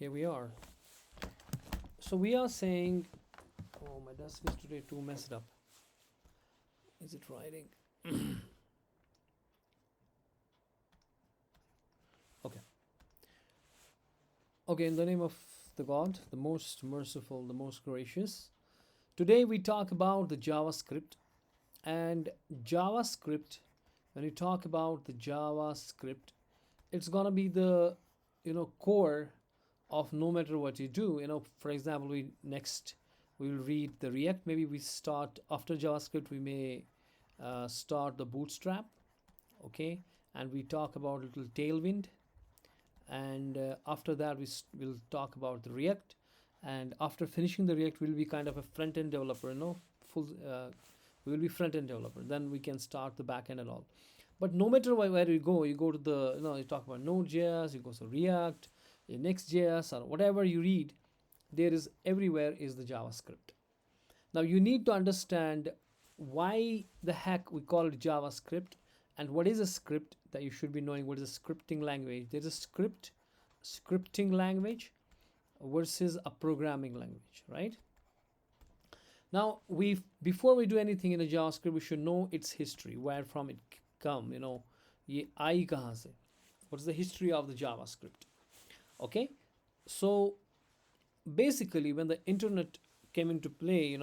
Here we are. So we are saying, oh, my desk is today too messed up. Is it writing? Okay. Okay, in the name of the God, the most merciful, the most gracious. Today we talk about the JavaScript. And JavaScript, when you talk about the JavaScript, it's gonna be the core of no matter what you do. For example, we will read the React. Maybe we start after JavaScript. We may start the Bootstrap, okay, and we talk about a little Tailwind, and after that will talk about the React, and after finishing the React, we'll be kind of a front end developer. Full. We will be front end developer. Then we can start the back end and all. But no matter where you go to the you talk about Node.js, you go to React, Next.js, or whatever you read, there is everywhere is the JavaScript. Now you need to understand why the heck we call it JavaScript, and what is a script. That you should be knowing what is a scripting language. There's a scripting language versus a programming language, right? Now before we do anything in a JavaScript, we should know its history, where from it come. Ye आई कहाँ से? What is the history of the JavaScript? Okay, so basically when the internet came into play,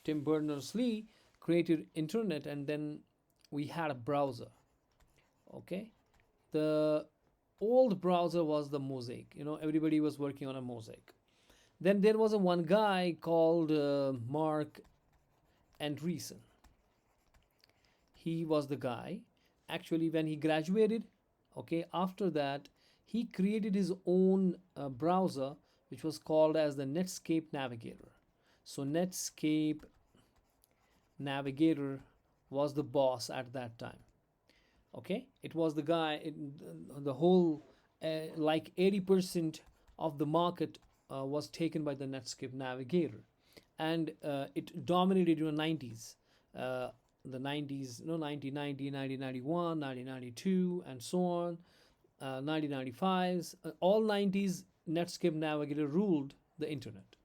Tim Berners-Lee created internet, and then we had a browser. Okay, the old browser was the Mosaic. Everybody was working on a Mosaic. Then there was one guy called Mark Andreessen. He was the guy. Actually, when he graduated, okay, after that, he created his own browser, which was called as the Netscape Navigator. So Netscape Navigator was the boss at that time. Okay, it was the guy. The whole like 80% of the market was taken by the Netscape Navigator, and it dominated in the 90s. The 90s, 1990, 1991, 1992, and so on. 1995s, all 90s, Netscape Navigator ruled the internet.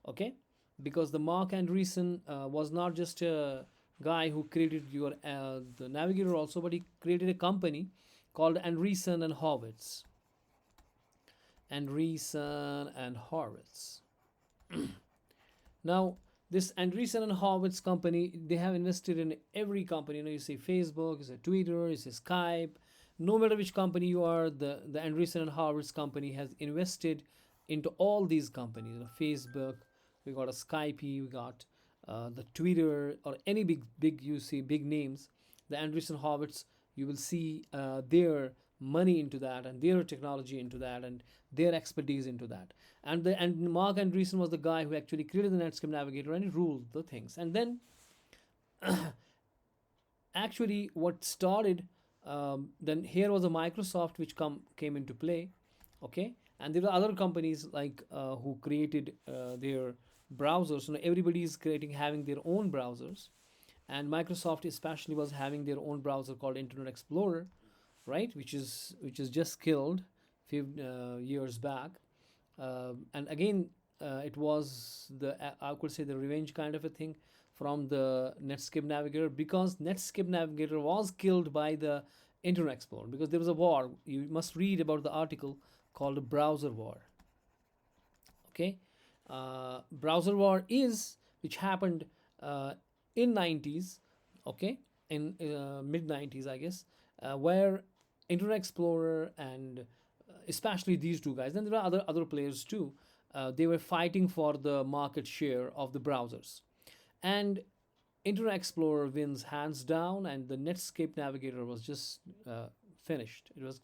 Okay, because the Mark Andreessen was not just a guy who created the Navigator also, but he created a company called Andreessen and Horowitz. Andreessen and Horowitz. Now, this Andreessen and Horowitz company, they have invested in every company. You say Facebook, you say Twitter, you say Skype. No matter which company you are, the Andreessen and Horowitz company has invested into all these companies. Facebook, we got a Skype, we got the Twitter, or any big you see big names. The Andreessen Horowitz, you will see their money into that, and their technology into that, and their expertise into that. And Mark Andreessen was the guy who actually created the Netscape Navigator, and he ruled the things. And then actually what started, then here was a Microsoft which came into play. Okay, and there are other companies like who created their browsers. Everybody is having their own browsers, and Microsoft especially was having their own browser called Internet Explorer, right, which is just killed few years back. And again, it was I could say the revenge kind of a thing from the Netscape Navigator, because Netscape Navigator was killed by the Internet Explorer, because there was a war. You must read about the article called the Browser War. Okay, Browser War which happened in 90s, okay, in mid 90s, I guess, where Internet Explorer and especially these two guys, and there are other players too, they were fighting for the market share of the browsers, and Internet Explorer wins hands down, and the Netscape Navigator was just finished. It was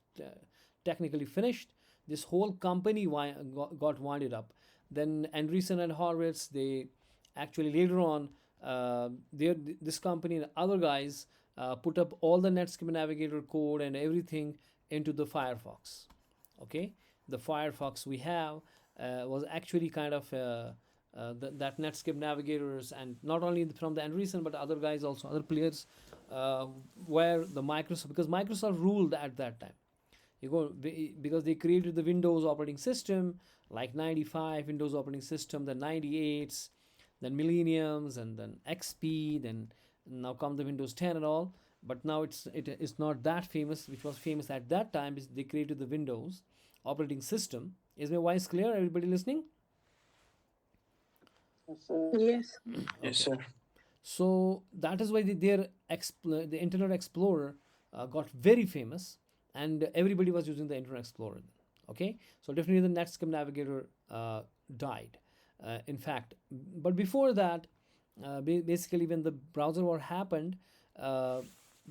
technically finished. This whole company got winded up. Then Andreessen and Horowitz, they actually later on, this company and other guys put up all the Netscape Navigator code and everything into the Firefox. Okay, the Firefox we have was actually kind of that Netscape Navigators, and not only from the Andreessen but other guys also, other players, where the Microsoft, because Microsoft ruled at that time. because they created the Windows operating system, like 95 Windows operating system, then 98s, then Millenniums, and then XP, then now come the Windows 10 and all. But now it's not that famous, which was famous at that time is they created the Windows operating system. Is my voice clear? Everybody listening? Yes. Yes, Okay. sir. So that is why the Internet Explorer got very famous, and everybody was using the Internet Explorer. Okay, so definitely the Netscape Navigator died. In fact, but before that, basically when the browser war happened, uh,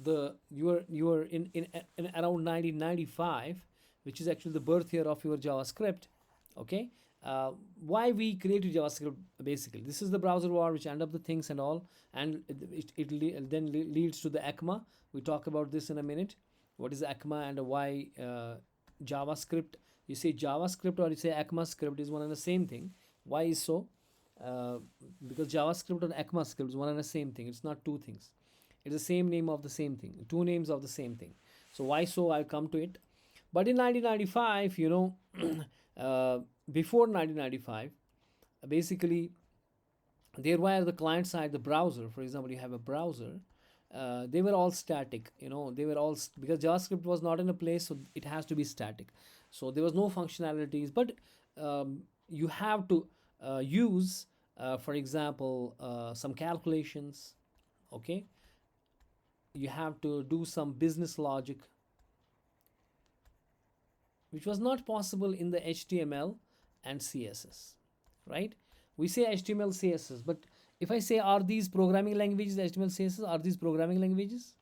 the you were in around 1995, which is actually the birth year of your JavaScript. Okay, why we created JavaScript? Basically, this is the browser war which end up the things and all, and then leads to the ECMA. We talk about this in a minute. What is ECMA and why JavaScript? You say JavaScript or you say ECMA script is one and the same thing. Why is so? Uh, because JavaScript and ECMA script is one and the same thing. It's not two things. It's the same name of the same thing. Two names of the same thing. So why so? I'll come to it. But in 1995, uh, before 1995, basically there were the client side, the browser. For example, you have a browser. They were all static. They were all because JavaScript was not in a place, so it has to be static. So there was no functionalities, but you have to use, for example, some calculations. Okay, you have to do some business logic, which was not possible in the HTML and CSS, right? We say HTML, CSS, but if I say, are these programming languages, HTML, CSS, are these programming languages?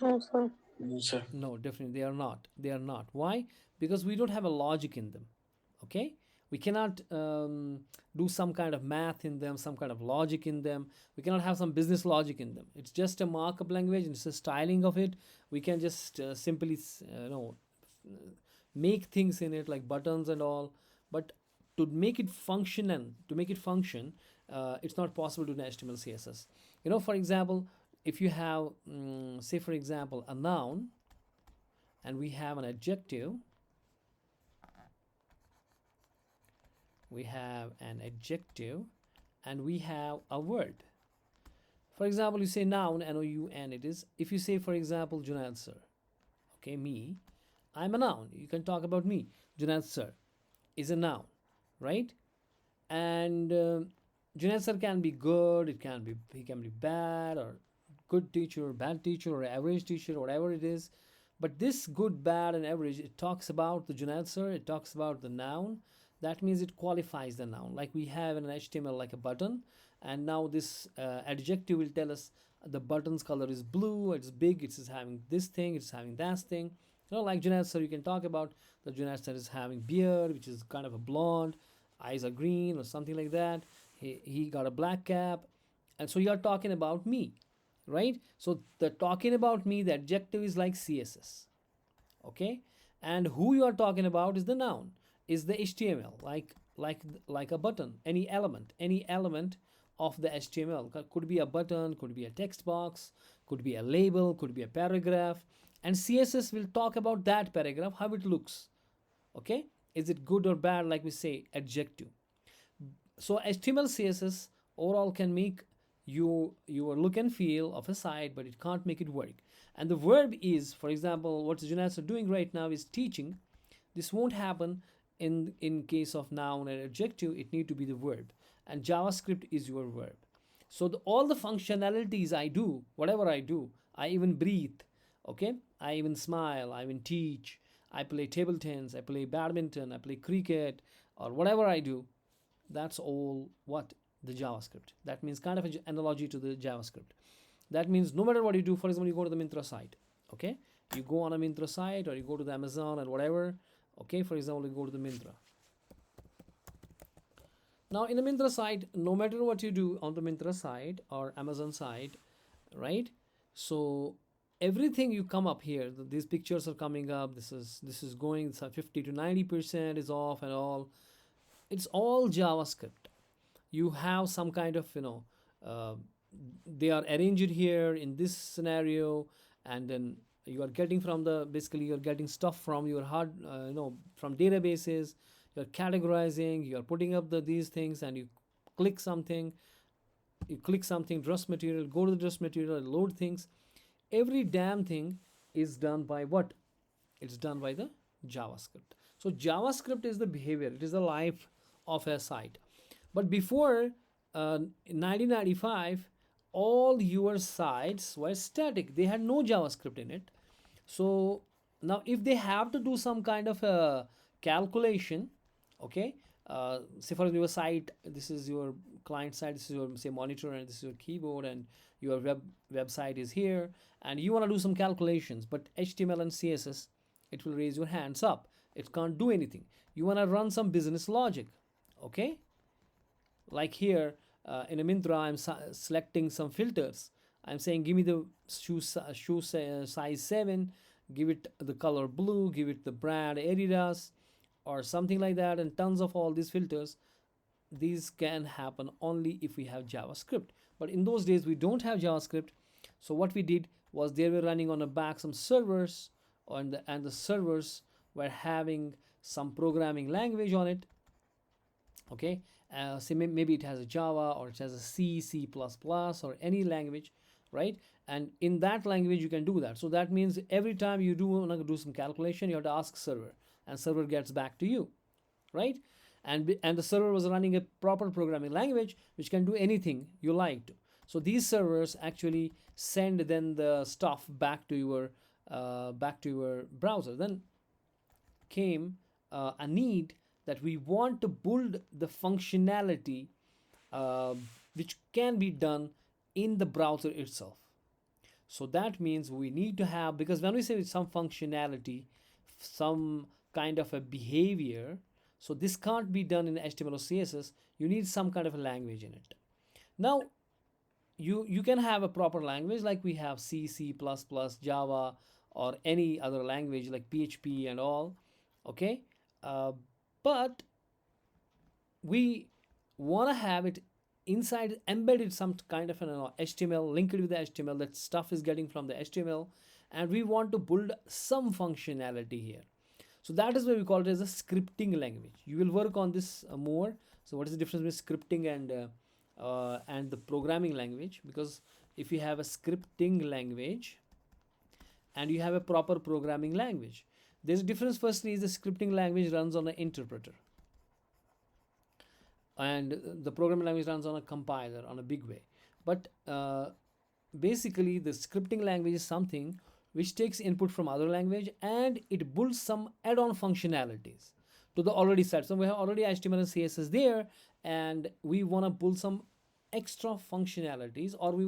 Also. No, sir. No, definitely they are not. They are not. Why? Because we don't have a logic in them. Okay, we cannot do some kind of math in them, some kind of logic in them. We cannot have some business logic in them. It's just a markup language, and it's a styling of it. We can just simply make things in it like buttons and all, but to make it function it's not possible to do HTML, CSS. For example, if you have say for example a noun, and we have an adjective, and we have a word. For example, you say noun, Noun, it is. If you say, for example, Junaid sir, okay, me, I'm a noun. You can talk about me. Junaid sir is a noun, right? And Junaid sir can be good, he can be bad, or good teacher, or bad teacher, or average teacher, whatever it is. But this good, bad, and average, it talks about the Junaid sir, it talks about the noun. That means it qualifies the noun. Like we have in an HTML, like a button, and now this adjective will tell us the button's color is blue, it's big, it's having this thing, it's having that thing. Like Junaid sir, you can talk about the Junaid sir is having beard, which is kind of a blonde, eyes are green, or something like that. He got a black cap, and so you are talking about me, right? So the talking about me, the adjective is like CSS, okay, and who you are talking about is the noun, is the HTML, like a button, any element of the HTML. Could be a button, could be a text box, could be a label, could be a paragraph, and CSS will talk about that paragraph, how it looks. Okay, is it good or bad? Like we say adjective. So HTML, CSS overall can make your look and feel of a site, but it can't make it work. And the verb is, for example, what Junaid are doing right now is teaching. This won't happen in case of noun and adjective. It need to be the verb, and JavaScript is your verb. So all the functionalities I do, whatever I do, I even breathe, okay, I even smile, I even teach, I play table tennis, I play badminton, I play cricket, or whatever I do, that's all what the JavaScript. That means kind of an analogy to the JavaScript. That means no matter what you do, for example, you go to the Mintra site, okay, you go on a Mintra site, or you go to the Amazon or whatever, okay, for example, you go to the Mintra. Now in the Mintra site, no matter what you do on the Mintra site or Amazon site, right, so everything you come up here, these pictures are coming up, this is going 50 to 90% is off and all, it's all JavaScript. You have some kind of uh, they are arranged here in this scenario, and then you are getting from the, basically you're getting stuff from your hard, from databases. You're categorizing, you're putting up these things, and click something you click something, dress material, go to the dress material, load things. Every damn thing is done by what? It's done by the JavaScript. So JavaScript is the behavior, it is the life of a site. But before 1995, all your sites were static, they had no JavaScript in it. So now if they have to do some kind of a calculation, okay, say for your site, this is your client side, this is your, say, monitor, and this is your keyboard, and your website is here, and you want to do some calculations, but HTML and CSS, it will raise your hands up, it can't do anything. You want to run some business logic, okay, like here, in a Mintra, I'm selecting some filters. I'm saying give me the shoe size 7, give it the color blue, give it the brand Adidas, or something like that, and tons of all these filters. These can happen only if we have JavaScript. But in those days, we don't have JavaScript. So what we did was they were running on the back some servers, and the servers were having some programming language on it. Okay, say maybe it has a Java, or it has a C++, or any language, right? And in that language you can do that. So that means every time you want to do some calculation, you have to ask server, and server gets back to you, right? And the server was running a proper programming language which can do anything you like to. So these servers actually send then the stuff back to your browser. Then came a need that we want to build the functionality uh, which can be done in the browser itself. So that means we need to have, because when we say some functionality, some kind of a behavior, so this can't be done in HTML or CSS. You need some kind of a language in it. Now, you can have a proper language like we have C++, Java, or any other language like PHP and all, okay? But we want to have it inside, embedded some kind of an HTML, linked with the HTML. That stuff is getting from the HTML, and we want to build some functionality here. So that is why we call it as a scripting language. You will work on this more. So what is the difference between scripting and the programming language? Because if you have a scripting language and you have a proper programming language, there's a difference. Firstly, is the scripting language runs on an interpreter, and the programming language runs on a compiler on a big way. But basically the scripting language is something which takes input from other language, and it builds some add-on functionalities to the already set. So we have already HTML and CSS there, and we want to build some extra functionalities, or we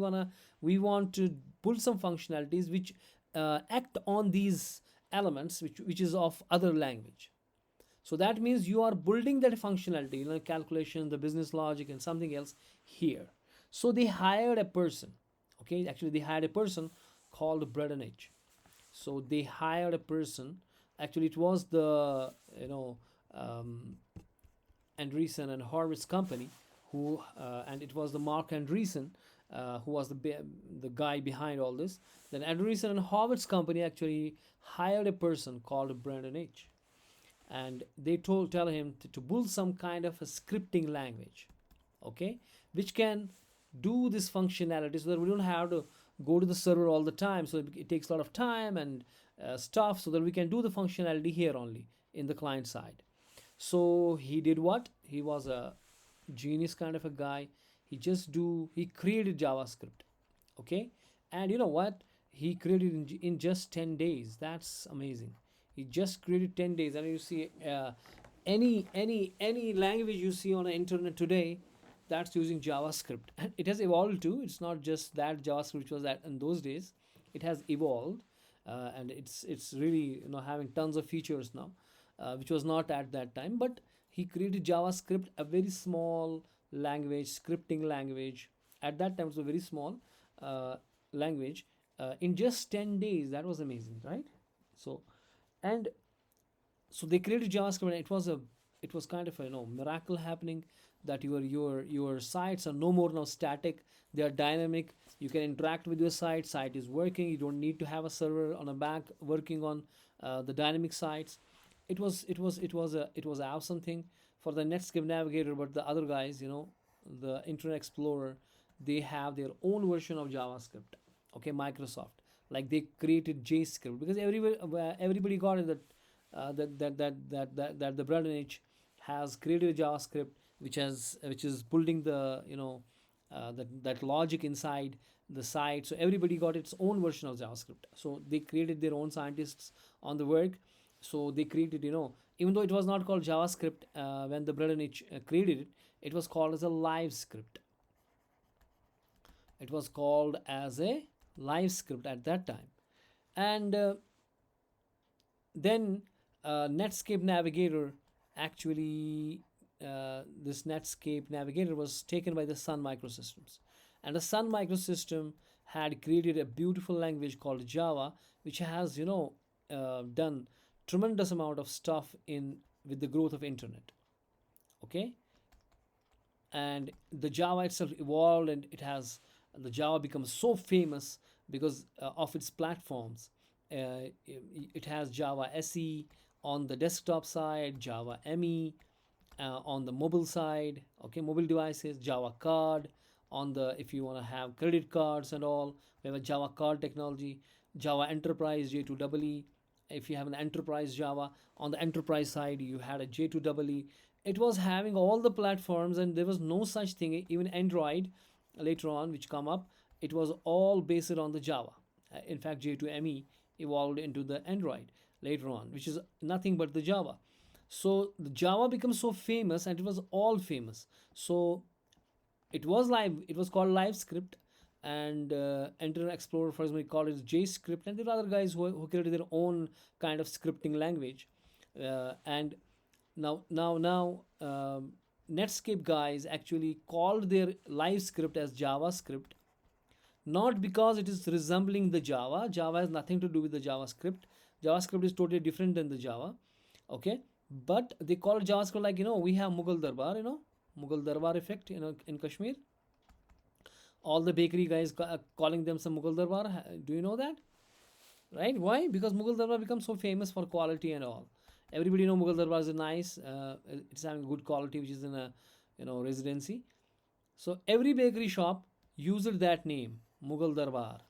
want to build some functionalities which act on these elements which is of other language. So that means you are building that functionality, calculation, the business logic, and something else here. So they hired a person. Okay, actually they hired a person called Braden H. So they hired a person. Actually, it was the Andreessen and Horowitz company who, and it was the Mark Andreessen who was the guy behind all this. Then Andreessen and Horowitz company actually hired a person called Brandon H. And they tell him to build some kind of a scripting language, okay, which can do this functionality, so that we don't have to go to the server all the time. So it takes a lot of time and stuff, so that we can do the functionality here only in the client side. So he did what? He was a genius kind of a guy. He created JavaScript, okay, and you know what? He created in just 10 days. That's amazing. He just created 10 days, and you see any language you see on the internet today, that's using JavaScript, and it has evolved too. It's not just that JavaScript which was that in those days. It has evolved, and it's really having tons of features now, which was not at that time. But he created JavaScript, a very small language, scripting language. At that time, it was a very small language. In just 10 days, that was amazing, right? So, and so they created JavaScript, and it was kind of a miracle happening, that your sites are no more now static, they are dynamic. You can interact with your site is working, you don't need to have a server on a back working on the dynamic sites. It was an awesome thing for the Netscape Navigator. But the other guys, the Internet Explorer, they have their own version of JavaScript. Okay, Microsoft, like they created JScript, because everybody got it that that the Braden H has created a JavaScript which is building the that logic inside the site. So everybody got its own version of JavaScript. So they created their own scientists on the work. So they created, even though it was not called JavaScript when the Braden H created it, it was called as a live script. It was called as a live script at that time. And then Netscape Navigator actually, this Netscape Navigator was taken by the Sun Microsystems, and the Sun Microsystem had created a beautiful language called Java, which has done tremendous amount of stuff in with the growth of internet. Okay, and the Java itself evolved, and the Java becomes so famous because of its platforms. It has Java SE on the desktop side, Java ME on the mobile side, okay, mobile devices, Java card on the, if you want to have credit cards and all, we have a Java card technology, Java Enterprise J2EE. If you have an enterprise Java, on the enterprise side you had a J2EE. It was having all the platforms, and there was no such thing. Even Android later on, which come up, it was all based on the Java. In fact, J2ME evolved into the Android later on, which is nothing but the Java. So the Java becomes so famous, and it was all famous. So it was live. It was called live script, and Internet Explorer, for example, called it JScript, and there are other guys who created their own kind of scripting language. And now Netscape guys actually called their live script as JavaScript, not because it is resembling the Java. Java has nothing to do with the JavaScript. JavaScript is totally different than the Java. Okay, but they call it JavaScript, like we have Mughal Darbar, Mughal Darbar effect, in Kashmir. All the bakery guys calling them some Mughal Darbar. Do you know that? Right? Why? Because Mughal Darbar becomes so famous for quality and all. Everybody know Mughal Darbar is nice. It's having good quality, which is in a residency. So every bakery shop used that name, Mughal Darbar.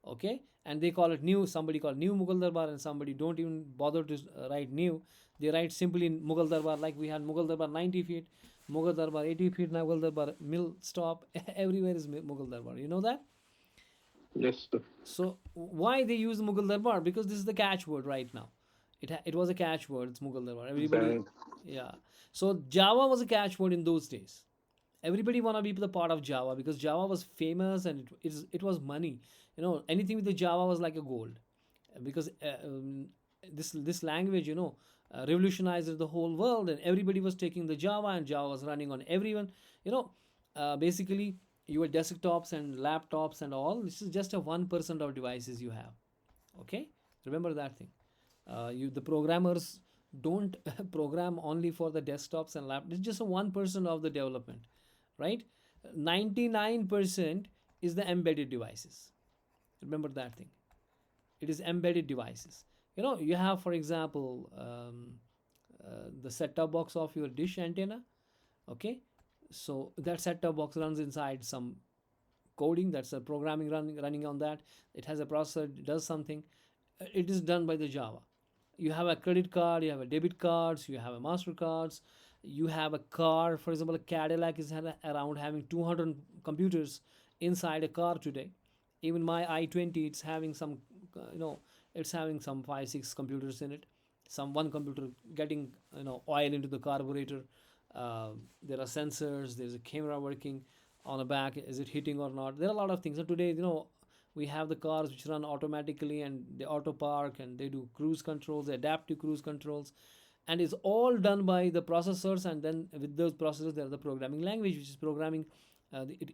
Okay, and they call it new. Somebody call new Mughal Darbar, and somebody don't even bother to write new. They write simply Mughal Darbar. Like we had Mughal Darbar 90 feet, Mughal Darbar 80 feet, now Mughal Darbar mill stop. Everywhere is Mughal Darbar. You know that? Yes, sir. So why they use Mughal Darbar? Because this is the catchword right now. It was a catchword. It's Mughal Darbar. Everybody, Bank. yeah. So Java was a catchword in those days. Everybody wanna be the part of Java, because Java was famous, and it was money. Anything with the Java was like a gold, because this language revolutionized the whole world, and everybody was taking the Java, and Java was running on everyone. Basically your desktops and laptops and all. This is just a 1% of devices you have. Okay, remember that thing. The programmers don't program only for the desktops and laptops. It's just a 1% of the development, right? 99% is the embedded devices. Remember that thing. It is embedded devices. You have, for example, the set-top box of your dish antenna. Okay, so that set-top box runs inside some coding. That's a programming running on that. It has a processor. It does something. It is done by the Java. You have a credit card, you have a debit cards, you have a MasterCards, you have a car. For example, a Cadillac is around having 200 computers inside a car today. Even my i20, it's having some, it's having some 5-6 computers in it. Some one computer getting oil into the carburetor. There are sensors. There's a camera working on the back. Is it hitting or not? There are a lot of things. So today, we have the cars which run automatically, and they auto park, and they do cruise controls, adaptive cruise controls, and it's all done by the processors. And then with those processors, there are the programming language which is programming.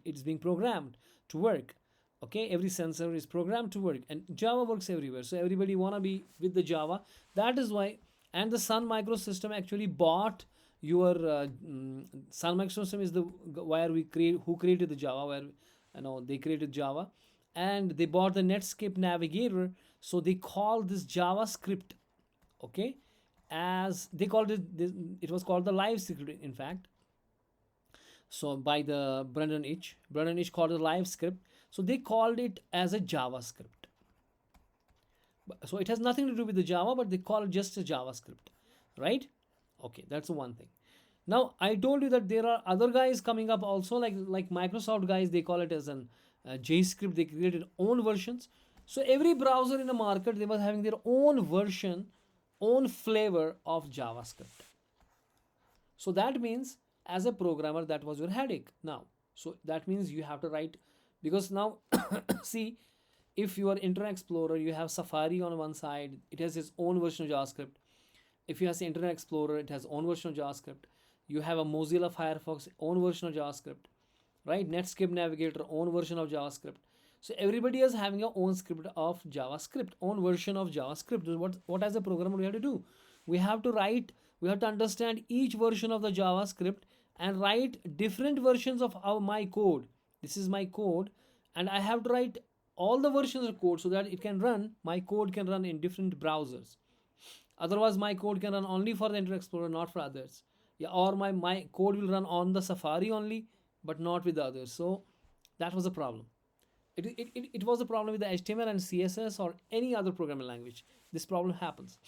It's being programmed to work. Okay, every sensor is programmed to work, and Java works everywhere. So everybody wanna be with the Java. That is why, and the Sun Microsystem actually bought your Sun Microsystem is the where we create who created the Java, where they created Java, and they bought the Netscape Navigator, so they call this JavaScript, okay, as they called it. It was called the live script, in fact. So by the Brendan Itch called it a live script. So they called it as a JavaScript. So it has nothing to do with the Java, but they call it just a JavaScript, right? Okay, that's the one thing. Now I told you that there are other guys coming up also, like Microsoft guys. They call it as an JavaScript. They created own versions. So every browser in the market, they were having their own version, own flavor of JavaScript. So that means as a programmer, that was your headache. Now, so that means you have to write, because now see, if you are Internet Explorer, you have Safari on one side, it has its own version of JavaScript. If you have Internet Explorer, it has own version of JavaScript. You have a Mozilla Firefox, own version of JavaScript, right? Netscape Navigator, own version of JavaScript. So everybody is having a own script of JavaScript, own version of JavaScript. What as a programmer we have to do? We have to understand each version of the JavaScript and write different versions of my code. This is my code, and I have to write all the versions of code so that my code can run in different browsers. Otherwise, my code can run only for the Internet Explorer, not for others. Yeah, or my code will run on the Safari only, but not with the others. So that was a problem. It was a problem with the HTML and CSS or any other programming language. This problem happens.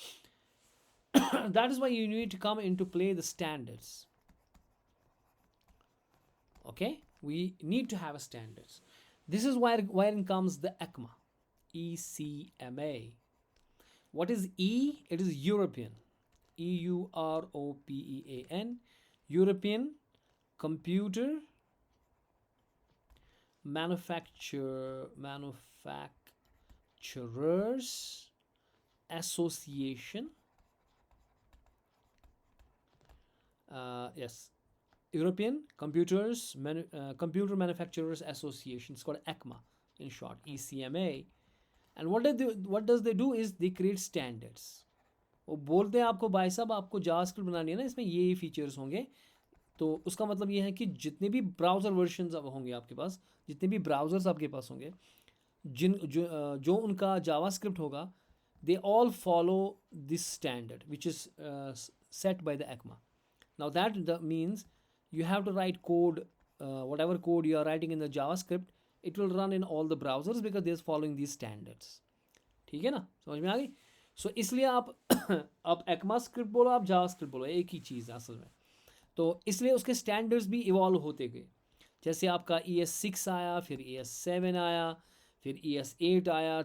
That is why you need to come into play the standards. Okay, we need to have a standards. This is wherein comes the ECMA, ECMA. What is E? It is European, EUROPEAN, European Computer Manufacturers Association. Yes, European Computer Manufacturers Association. It's called ECMA in short, ECMA. And what does they do is they create standards. वो बोलते हैं आपको भाई साहब आपको JavaScript बनानी है ना, इसमें ये फीचर्स होंगे. तो उसका मतलब ये है कि जितने भी ब्राउज़र वर्जन्स अब होंगे आपके पास, जितने भी ब्राउज़र्स आपके पास होंगे, जो उनका जावास्क्रिप्ट होगा, they all follow this standard which is set by the ECMA. Now that means you have to write code, whatever code you are writing in the JavaScript, it will run in all the browsers because they are following these standards. ठीक है ना, समझ में आ गई. सो इसलिए आप ECMA script बोलो, आप जावास्क्रिप्ट बोलो, एक ही चीज़ है असल में. तो इसलिए उसके स्टैंडर्ड्स भी इवॉल्व होते गए. जैसे आपका ES6 आया, फिर ES7 आया, फिर ES8 आया,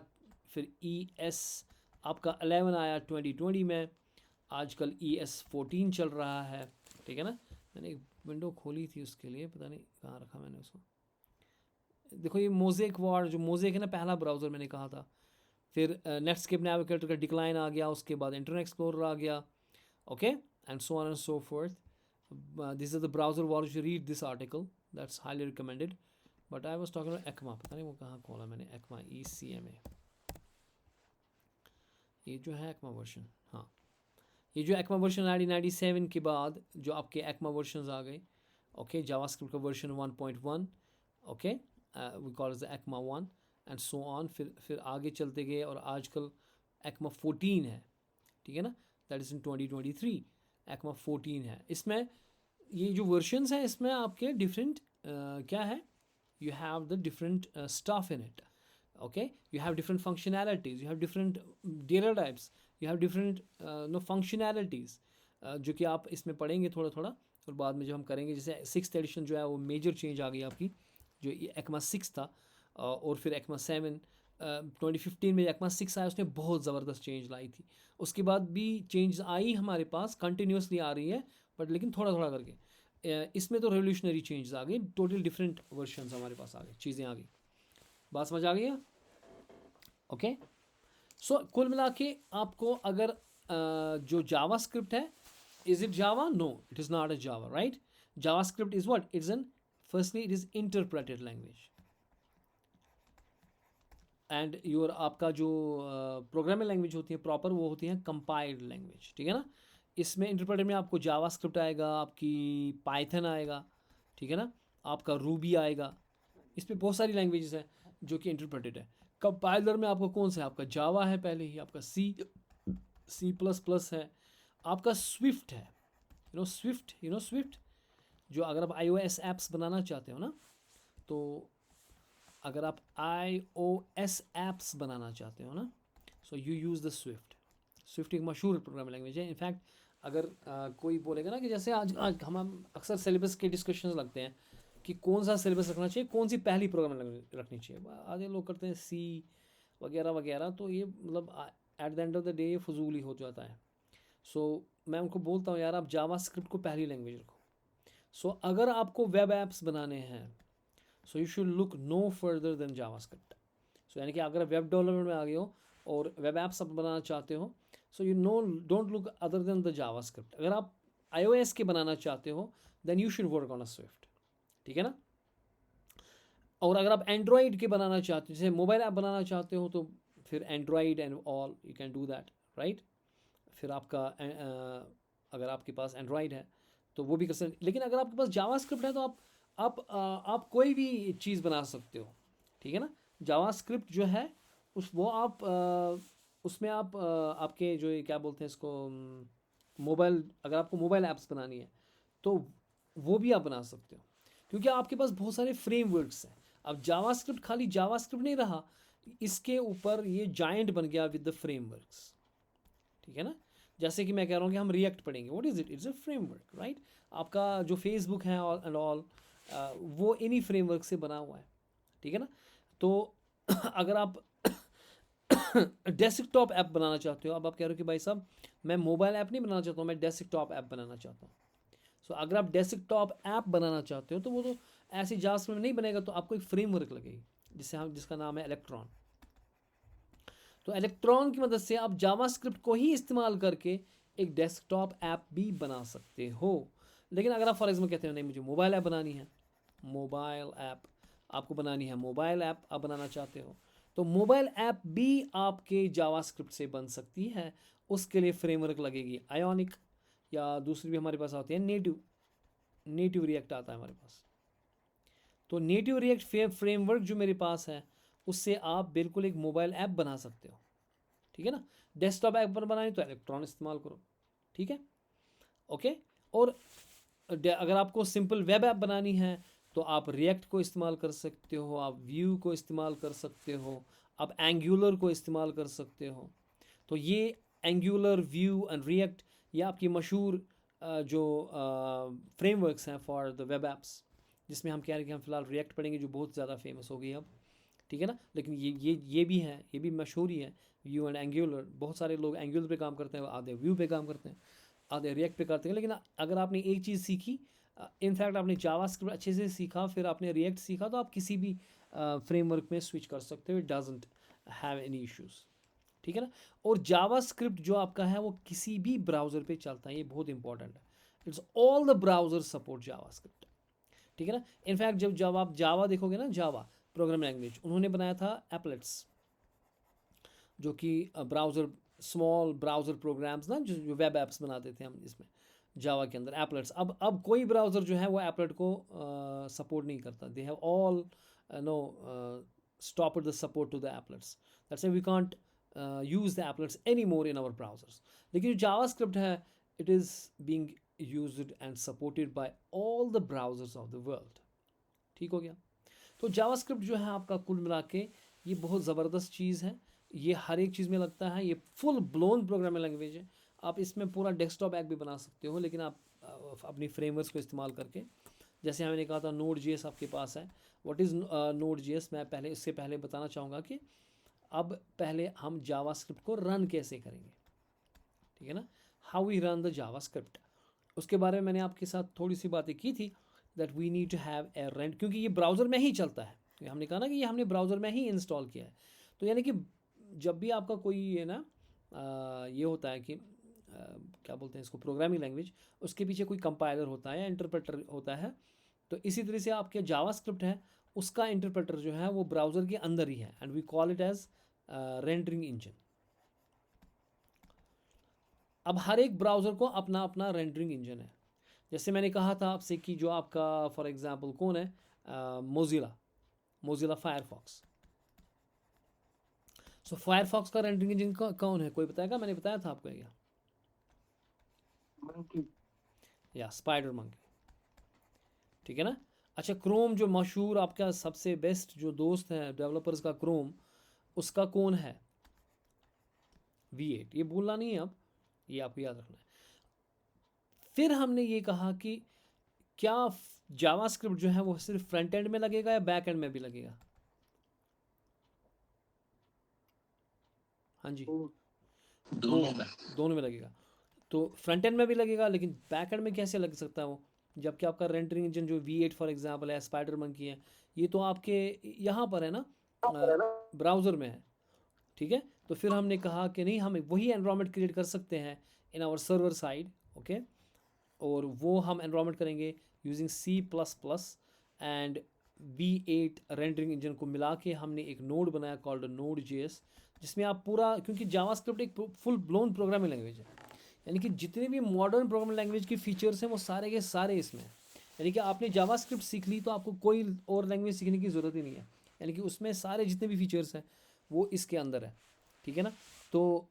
फिर ES आपका 11 आया 2020 में. आजकल ES14 चल रहा है. ठीक है ना. मैंने एक विंडो खोली थी उसके लिए, पता नहीं कहाँ रखा मैंने उसको. देखो ये मोज़ेक वार्ड, जो मोज़ेक है ना, पहला ब्राउज़र मैंने कहा था. फिर नेटस्केप नेविगेटर का डिक्लाइन आ गया, उसके बाद इंटरनेट एक्सप्लोरर आ गया. Okay, and so on and so fourth. This is the browser ward. You read this article, that's highly recommended. But I was talking about ECMA. पता नहीं वो कहाँ खोला मैंने. ECMA, ECMA, ये जो है ECMA वर्जन. हाँ, ये जो ECMA वर्जन 1997 के बाद जो आपके ECMA वर्जन आ गए. ओके, जावास्क्रिप्ट का version 1.1. Okay, we call it the ECMA 1 and so on. फिर आगे चलते गए और आजकल ECMA 14 है. ठीक है ना. दैट इज़ इन 2023 ECMA 14 है. इसमें ये जो वर्जन्स हैं, इसमें आपके डिफरेंट क्या है, you have the different stuff in it. Okay, you have different functionalities, you have different data types, you have different no functionalities, जो कि आप इसमें पढ़ेंगे थोड़ा थोड़ा. और बाद में जो हम करेंगे, जैसे 6th एडिशन जो है वो मेजर चेंज आ गई आपकी, जो ये ECMA 6 था. और फिर ECMA 7 2015 में ECMA 6 आया, उसने बहुत ज़बरदस्त चेंज लाई थी. उसके बाद भी चेंज आई हमारे पास, कंटिन्यूसली आ रही है, बट लेकिन थोड़ा थोड़ा करके. इसमें तो रेवोल्यूशनरी चेंजेस आ गई, टोटल डिफरेंट वर्जन्स हमारे पास आ गए, चीज़ें आ गई. बात समझ आ गई है. ओके, सो कुल मिला के आपको अगर जो जावास्क्रिप्ट है, is it Java? No, it is not a Java, right. JavaScript is what? It's an firstly it is interpreted language. And your आपका जो प्रोग्रामिंग लैंग्वेज होती है प्रॉपर, वो होती है कंपाइल्ड लैंग्वेज. ठीक है ना. इसमें इंटरप्रेटर में आपको जावास्क्रिप्ट आएगा, आपकी पाइथन आएगा, ठीक है ना, आपका रूबी आएगा। इस पे बहुत सारी लैंग्वेजेस हैं जो कि इंटरप्रेटेड है। कंपाइलर में आपको कौन सा है, आपका जावा है पहले ही, आपका सी प्लस प्लस है, आपका स्विफ्ट है, स्विफ्ट जो अगर आप iOS ऐप्स बनाना चाहते हो ना, तो अगर आप iOS ऐप्स बनाना चाहते हो ना, so you use the Swift एक मशहूर प्रोग्रामिंग लैंग्वेज है। इनफैक्ट अगर कोई बोलेगा ना कि जैसे आज आज हम अक्सर सिलेबस के डिस्कशंस लगते हैं कि कौन सा सिलेबस रखना चाहिए, कौन सी पहली प्रोग्रामिंग लैंग्वेज रखनी चाहिए, आधे लोग करते हैं सी वगैरह वगैरह, तो ये मतलब at the end of the day ये फजूल ही हो जाता है। सो मैं उनको बोलता हूँ यार आप जावास्क्रिप्ट को पहली लैंग्वेज रखो। सो अगर आपको वेब ऐप्स बनाने हैं, so you should look no further than JavaScript. So यानी कि अगर वेब डेवलपमेंट में आ गए हो और वेब ऐप्स आप बनाना चाहते हो, so you know don't look other than the JavaScript. अगर आप iOS के बनाना चाहते हो then you should work on a Swift, ठीक है ना। और अगर आप एंड्रॉयड के बनाना चाहते हो, जैसे मोबाइल ऐप बनाना चाहते हो, तो फिर Android and all you can do that, right. फिर आपका अगर आपके पास एंड्रॉयड है तो वो भी कर सकते, लेकिन अगर आपके पास जावास्क्रिप्ट है तो आप कोई भी चीज़ बना सकते हो, ठीक है ना। जावास्क्रिप्ट जो है उसमें आप आपके जो ये क्या बोलते हैं इसको, मोबाइल, अगर आपको मोबाइल ऐप्स बनानी है तो वो भी आप बना सकते हो, क्योंकि आपके पास बहुत सारे फ्रेमवर्क्स हैं। अब जावास्क्रिप्ट खाली जावास्क्रिप्ट नहीं रहा, इसके ऊपर ये जायंट बन गया विद द फ्रेमवर्क्स, ठीक है ना। जैसे कि मैं कह रहा हूँ कि हम रिएक्ट पढ़ेंगे, what is it, it's a framework, right. आपका जो फेसबुक है एंड ऑल वो इन्हीं फ्रेमवर्क से बना हुआ है, ठीक है ना। तो अगर आप डेस्कटॉप ऐप बनाना चाहते हो, अब आप कह रहे हो कि भाई साहब मैं मोबाइल ऐप नहीं बनाना चाहता हूँ, मैं डेस्कटॉप ऐप बनाना चाहता हूँ। सो अगर आप डेस्कटॉप ऐप बनाना चाहते हो तो वो तो ऐसी जावास्क्रिप्ट में नहीं बनेगा, तो आपको एक फ्रेमवर्क लगेगी जिसका नाम है इलेक्ट्रॉन। तो इलेक्ट्रॉन की मदद से आप जावास्क्रिप्ट को ही इस्तेमाल करके एक डेस्कटॉप ऐप भी बना सकते हो। लेकिन अगर आप फॉर एग्जाम्पल कहते हो नहीं मुझे मोबाइल ऐप बनानी है, मोबाइल ऐप आपको बनानी है, मोबाइल ऐप आप बनाना चाहते हो, तो मोबाइल ऐप भी आपके जावास्क्रिप्ट से बन सकती है। उसके लिए फ्रेमवर्क लगेगी आयोनिक, या दूसरी भी हमारे पास आती है नेटिव रिएक्ट आता है हमारे पास। तो नेटिव रिएक्ट फ्रेमवर्क जो मेरे पास है उससे आप बिल्कुल एक मोबाइल ऐप बना सकते हो, ठीक है ना। डेस्कटॉप ऐप पर बनानी तो इलेक्ट्रॉन इस्तेमाल करो, ठीक है, ओके। और अगर आपको सिंपल वेब ऐप बनानी है तो आप रिएक्ट को इस्तेमाल कर सकते हो, आप व्यू को इस्तेमाल कर सकते हो, आप एंगुलर को इस्तेमाल कर सकते हो। तो ये एंगुलर, व्यू एंड रिएक्ट ये आपकी मशहूर जो फ्रेमवर्क्स हैं फॉर द वेब ऐप्स, जिसमें हम कह रहे हैं कि हम फिलहाल रिएक्ट पढ़ेंगे जो बहुत ज़्यादा फेमस हो गई अब, ठीक है ना। लेकिन ये भी है, ये भी मशहूर ही है, व्यू एंड एंगुलर। बहुत सारे लोग एंगुलर पे काम करते हैं, आधे व्यू पे काम करते हैं, आधे रिएक्ट पे करते हैं। लेकिन अगर आपने एक चीज़ सीखी, इनफैक्ट आपने जावास्क्रिप्ट अच्छे से सीखा, फिर आपने रिएक्ट सीखा, तो आप किसी भी फ्रेमवर्क में स्विच कर सकते हो, it doesn't have any issues, ठीक है ना। और जावास्क्रिप्ट जो आपका है वो किसी भी ब्राउज़र पे चलता है, ये बहुत इंपॉर्टेंट है। It's all the browser support JavaScript, ठीक है ना। इनफैक्ट जब आप जावा देखोगे ना, जावा प्रोग्रामिंग लैंग्वेज उन्होंने बनाया था एप्लेट्स, जो कि ब्राउज़र, स्मॉल ब्राउज़र प्रोग्राम्स ना, जो वेब ऐप्स बनाते थे हम इसमें जावा के अंदर, एप्लेट्स। अब कोई ब्राउज़र जो है वो एप्लेट को सपोर्ट नहीं करता, they have all no stop the support to the applets, that's why we can't use the applets anymore in our browsers. लेकिन जो जावास्क्रिप्ट है it is being used and supported by all the browsers of the world, ठीक हो गया। तो JavaScript जो है आपका कुल मिला के ये बहुत ज़बरदस्त चीज़ है, ये हर एक चीज़ में लगता है, ये फुल ब्लोन प्रोग्रामिंग लैंग्वेज है। आप इसमें पूरा डेस्कटॉप ऐप भी बना सकते हो, लेकिन आप अपनी फ्रेमवर्क्स को इस्तेमाल करके, जैसे मैंने कहा था नोड जीएस आपके पास है। व्हाट इज़ नोड जीएस, मैं पहले इससे पहले बताना चाहूँगा कि अब पहले हम जावास्क्रिप्ट को रन कैसे करेंगे, ठीक है ना, how we run the JavaScript. उसके बारे में मैंने आपके साथ थोड़ी सी बातें की थी, that we need to have a rent, क्योंकि ये ब्राउज़र में ही चलता है। हमने कहा ना कि ये हमने ब्राउज़र में ही इंस्टॉल किया है। तो यानी कि जब भी आपका कोई है ना ये होता है कि क्या बोलते हैं इसको, प्रोग्रामिंग लैंग्वेज, उसके पीछे कोई कंपाइलर होता है या इंटरप्रेटर होता है। तो इसी तरह से आपके जावास्क्रिप्ट है, उसका इंटरप्रेटर जो है वो ब्राउज़र के अंदर ही है, and we call it as rendering engine. अब हर एक ब्राउज़र को अपना अपना रेंडरिंग इंजन है। जैसे मैंने कहा था आपसे कि जो आपका फॉर एग्जांपल कौन है, मोजिला फायरफॉक्स। सो फायरफॉक्स का रेंडरिंग इंजन कौन है, कोई बताएगा? मैंने बताया था आपको क्या? Monkey. या स्पाइडर मंकी, ठीक है ना। अच्छा, क्रोम जो मशहूर आपका सबसे बेस्ट जो दोस्त है डेवलपर्स का, क्रोम, उसका कौन है? V8। ये भूलना नहीं है, अब ये आपको याद रखना है। फिर हमने ये कहा कि क्या जावास्क्रिप्ट जो है वो सिर्फ फ्रंट एंड में लगेगा या बैक एंड में भी लगेगा? हाँ जी, दोनों में लगेगा। तो फ्रंट एंड में भी लगेगा, लेकिन बैक एंड में कैसे लग सकता है वो, जबकि आपका रेंडरिंग इंजन जो V8 फॉर एग्जांपल है, स्पाइडर मंकी है, ये तो आपके यहाँ पर है ना, ब्राउज़र में है, ठीक है। तो फिर हमने कहा कि नहीं, हम वही एनवायरनमेंट क्रिएट कर सकते हैं in our server side, okay. और वो हम एनवायरनमेंट करेंगे using C++ and V8 rendering engine को मिला के हमने एक नोड बनाया कॉल्ड Node.js, जिसमें आप पूरा, क्योंकि जावास्क्रिप्ट एक फुल ब्लोन प्रोग्रामिंग लैंग्वेज है, यानी कि जितने भी मॉडर्न प्रोग्रामिंग लैंग्वेज के फीचर्स हैं वो सारे के सारे इसमें हैं। यानी कि आपने जावास्क्रिप्ट सीख ली तो आपको कोई और लैंग्वेज सीखने की ज़रूरत ही नहीं है, यानी कि उसमें सारे जितने भी फीचर्स हैं वो इसके अंदर है, ठीक है ना। तो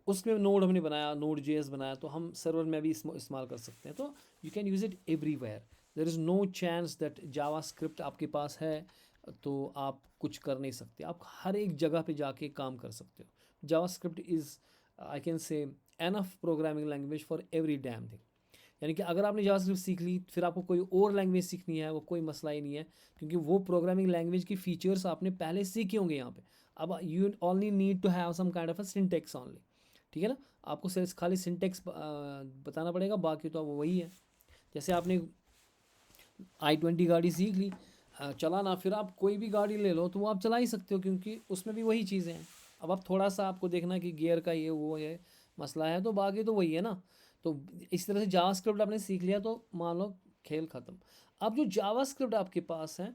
उसमें नोड हमने बनाया, Node.js बनाया, तो हम सर्वर में भी इस्तेमाल कर सकते हैं। तो you can use it everywhere. There is no chance that JavaScript आपके पास है तो आप कुछ कर नहीं सकते, आप हर एक जगह पे जाके काम कर सकते हो। जावास्क्रिप्ट इज़, आई कैन से, enough programming language for every damn thing. यानी कि अगर आपने जावास्क्रिप्ट सीख ली, फिर आपको कोई और लैंग्वेज सीखनी है वो कोई मसला ही नहीं है, क्योंकि वो प्रोग्रामिंग लैंग्वेज की फीचर्स आपने पहले सीखे होंगे यहाँ पे। अब you only need to have some kind of a syntax only, ठीक है ना। आपको सिर्फ खाली सिंटेक्स बताना पड़ेगा, बाकी तो अब वही है। जैसे आपने i20 गाड़ी सीख ली चलाना, फिर आप कोई भी गाड़ी ले लो तो वो आप चला ही सकते हो, क्योंकि उसमें भी वही चीज़ें हैं। अब थोड़ा सा आपको देखना कि गियर का ये वो है मसला है, तो बाकी तो वही है ना। तो इस तरह से जावास्क्रिप्ट आपने सीख लिया तो मान लो खेल ख़त्म। अब जो जावास्क्रिप्ट आपके पास है,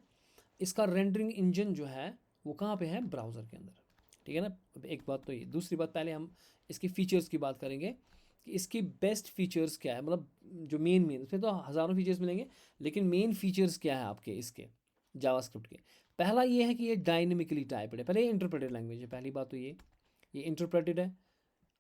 इसका रेंडरिंग इंजन जो है वो कहाँ पे है? ब्राउज़र के अंदर, ठीक है ना। एक बात तो ये, दूसरी बात, पहले हम इसकी फ़ीचर्स की बात करेंगे कि इसकी बेस्ट फीचर्स क्या है, मतलब जो मेन इसमें तो हज़ारों फीचर्स मिलेंगे, लेकिन मेन फीचर्स क्या है आपके इसके जावास्क्रिप्ट के। पहला ये है कि ये डायनेमिकली टाइप्ड है। पहले ये इंटरप्रेटेड लैंग्वेज है, पहली बात तो ये इंटरप्रेटेड है।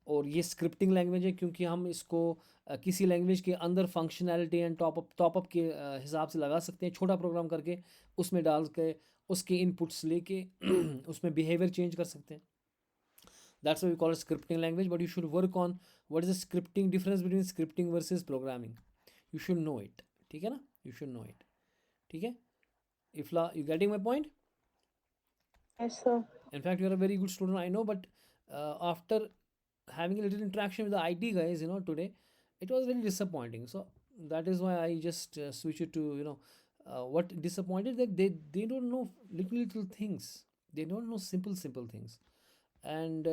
और ये स्क्रिप्टिंग लैंग्वेज है, क्योंकि हम इसको किसी लैंग्वेज के अंदर फंक्शनैलिटी एंड टॉपअप के हिसाब से लगा सकते हैं, छोटा प्रोग्राम करके उसमें डाल के उसके इनपुट्स लेके उसमें बिहेवियर चेंज कर सकते हैं। That's why we call it scripting language, but you should work on what is the scripting difference between scripting versus programming. You should know it, ठीक है ना, यू शुड नो इट, ठीक है। इफला, you getting my point? Yes, sir. In fact, you're a very good student, I know, but after having a little interaction with the IT guys, today, it was very disappointing. So that is why I just switch it to, what disappointed, that they don't know little things. They don't know simple things. And